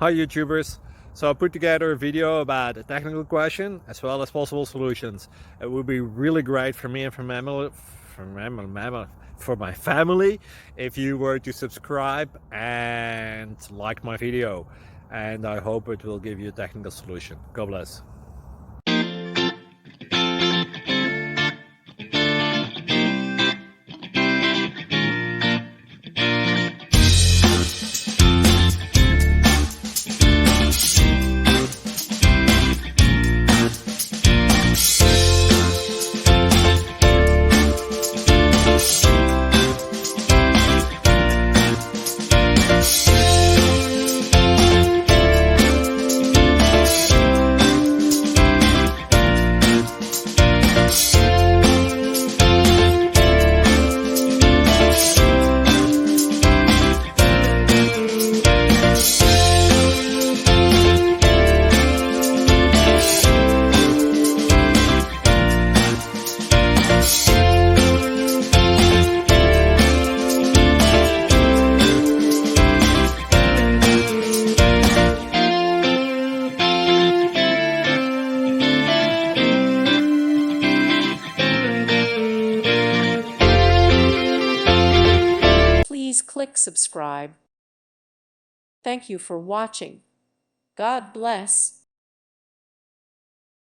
Hi YouTubers. So I put together a video about a technical question as well as possible solutions. It would be really great for me and for my family if you were to subscribe and like my video, and I hope it will give you a technical solution. God bless. Please click subscribe. Thank you for watching. God bless.